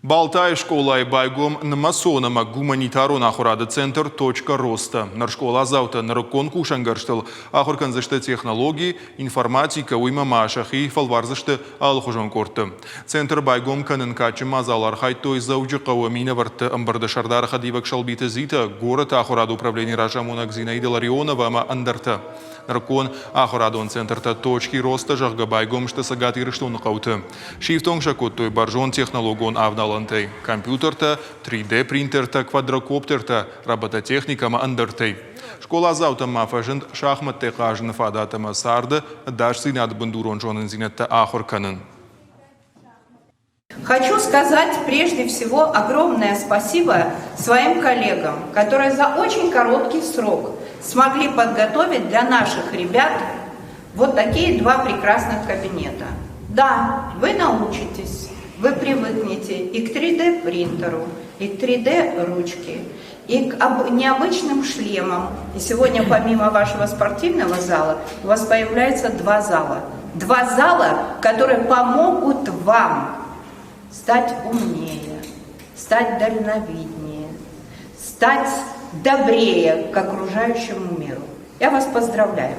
Балтай школай байгом намасонама гуманитарон ахурады центр точка роста. Нар школа заута наркон кушангарштыл ахурканзышты технологии, информатика уймамашахи фалварзышты алхужон корты. Центр байгом канын качы мазалар хайтой заужы қауамина варты амбарды шардар хадивак шалбиты зита город ахурады управления Рашамунак Зинаида Ларионова ама андарта. Наркон ахурадон центрта точки роста жахга байгом шты сагатырыштон қауты. Шифтон шакоттой баржон технологон авнал компьютерта, 3D принтерта, квадрокоптерта, робототехникама андертей. Школа заутама фажент шахматте кажн фадатама сарды, даш синад бандурон жонен зинетта ахурканын. Хочу сказать прежде всего огромное спасибо своим коллегам, которые за очень короткий срок смогли подготовить для наших ребят вот такие два прекрасных кабинета. Да, вы научитесь. Вы привыкнете и к 3D принтеру, и к 3D ручке, и к необычным шлемам. И сегодня помимо вашего спортивного зала у вас появляется два зала. Два зала, которые помогут вам стать умнее, стать дальновиднее, стать добрее к окружающему миру. Я вас поздравляю.